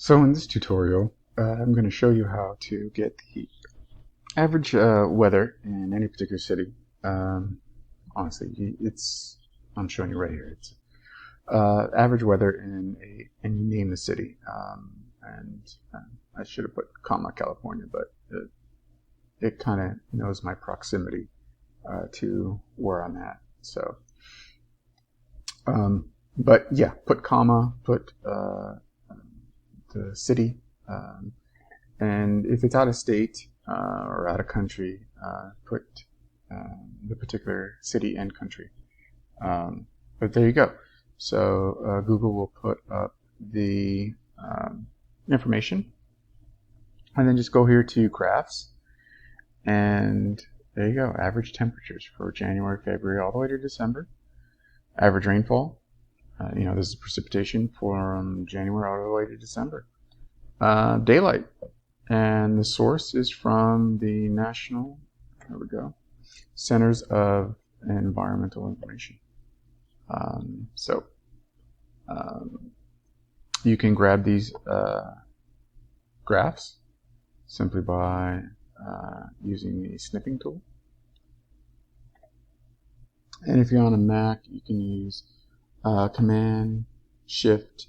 So in this tutorial, I'm going to show you how to get the average weather in any particular city. Honestly, I'm showing you right here. It's average weather and you name the city. And I should have put comma California, but it kind of knows my proximity to where I'm at. So, but yeah, put comma, put the city. And if it's out of state or out of country, put the particular city and country. But there you go. So Google will put up the information, and then just go here to graphs, and there you go. Average temperatures for January, February, all the way to December. Average rainfall. This is precipitation from January all the way to December. Daylight. And the source is from the National, there we go, Centers of Environmental Information. You can grab these graphs simply by using the snipping tool. And if you're on a Mac, you can use Command, Shift,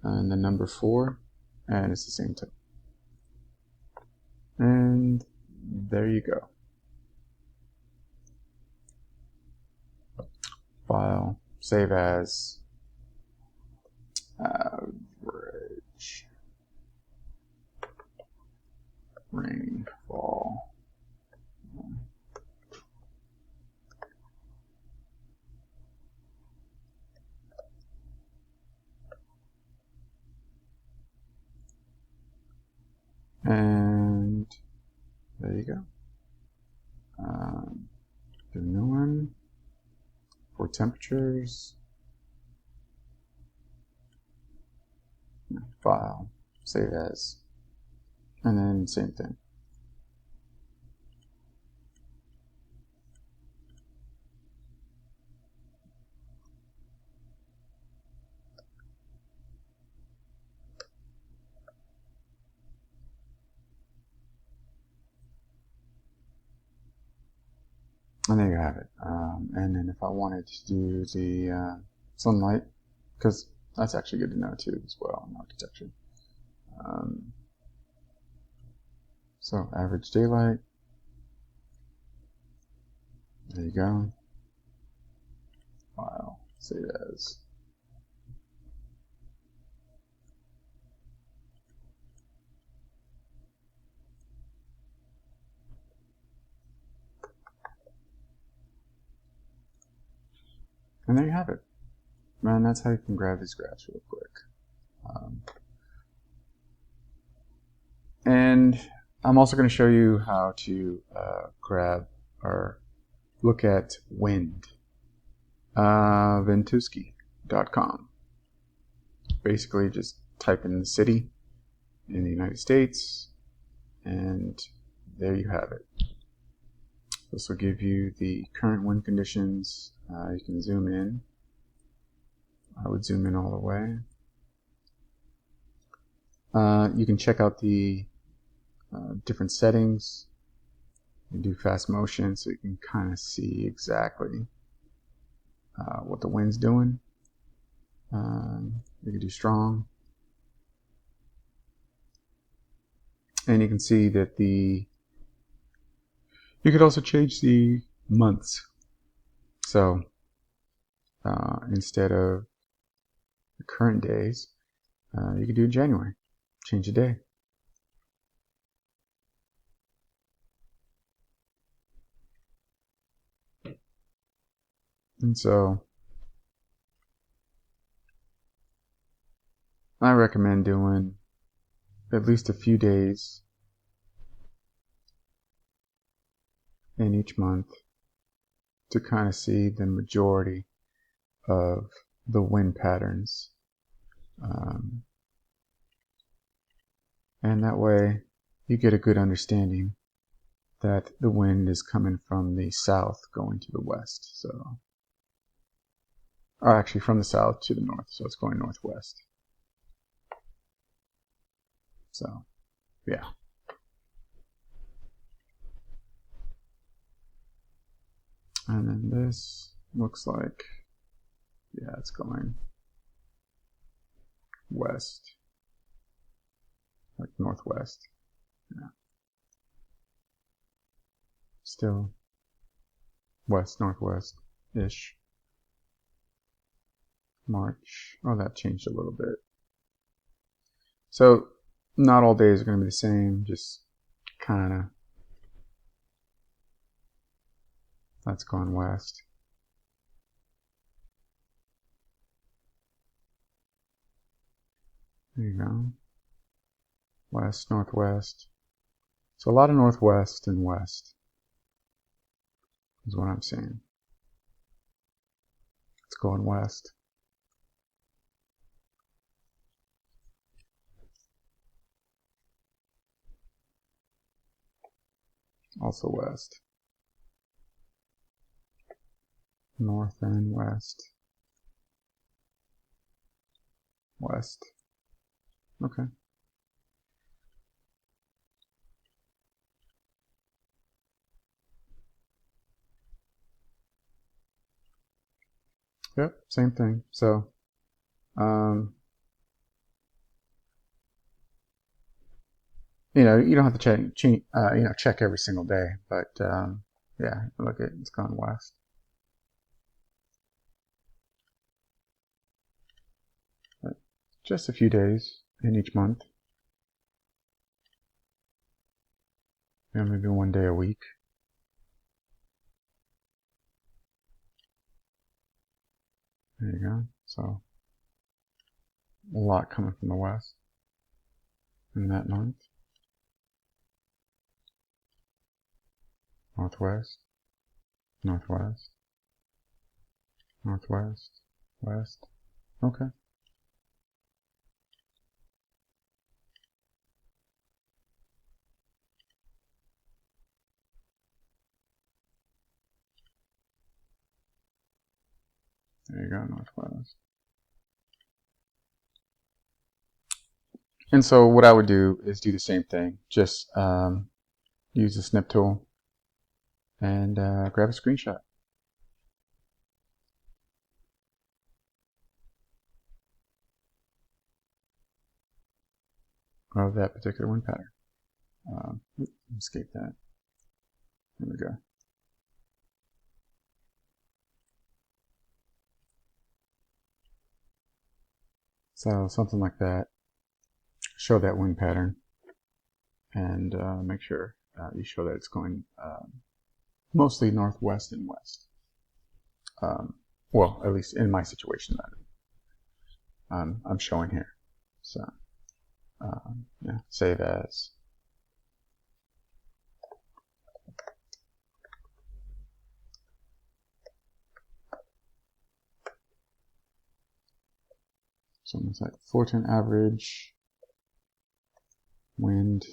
and the number 4, and it's the same tool. And there you go. File, save as, average rainfall. And there you go. The new one for temperatures. File, save as, and then same thing. And there you have it. And then if I wanted to do the sunlight, because that's actually good to know too as well in architecture. So average daylight. There you go. File, save as. And there you have it. And that's how you can grab these graphs real quick. And I'm also going to show you how to grab or look at wind. Ventusky.com. Basically, just type in the city in the United States, and there you have it. This will give you the current wind conditions. You can zoom in. I would zoom in all the way. You can check out the different settings. You can do fast motion so you can kind of see exactly what the wind's doing. You can do strong. And you can see that you could also change the months. So instead of the current days, you could do January. Change the day. And so I recommend doing at least a few days in each month to kind of see the majority of the wind patterns. And that way you get a good understanding that the wind is coming from the south going to the west. So, or actually from the south to the north, so it's going northwest. So yeah. And then this looks like, yeah, it's going west, like northwest. Yeah. Still west, northwest-ish. March. Oh, that changed a little bit. So not all days are going to be the same, just kind of. That's going west. There you go. West, northwest. So a lot of northwest and west is what I'm seeing. It's going west. Also west. North and west. West. Okay. Yep, same thing. So, you don't have to check every single day, but yeah, look at it's gone west. But just a few days in each month. Maybe one day a week. There you go. So a lot coming from the west in that month. Northwest, northwest, northwest, west. Okay. There you go, northwest. And so what I would do is do the same thing. Just use the snip tool and grab a screenshot of that particular wind pattern. Escape that. There we go. So something like that. Show that wind pattern and make sure you show that it's going mostly northwest and west. Well, at least in my situation that I'm showing here. So yeah, save as. So it's like Fulton average wind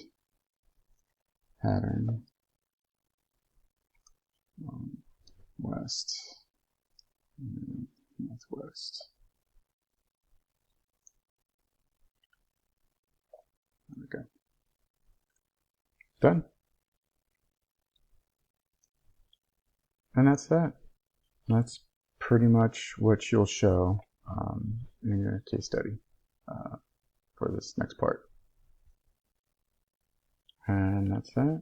pattern west and northwest. There we go. Done. And that's that. That's pretty much what you'll show in your case study for this next part. And that's that.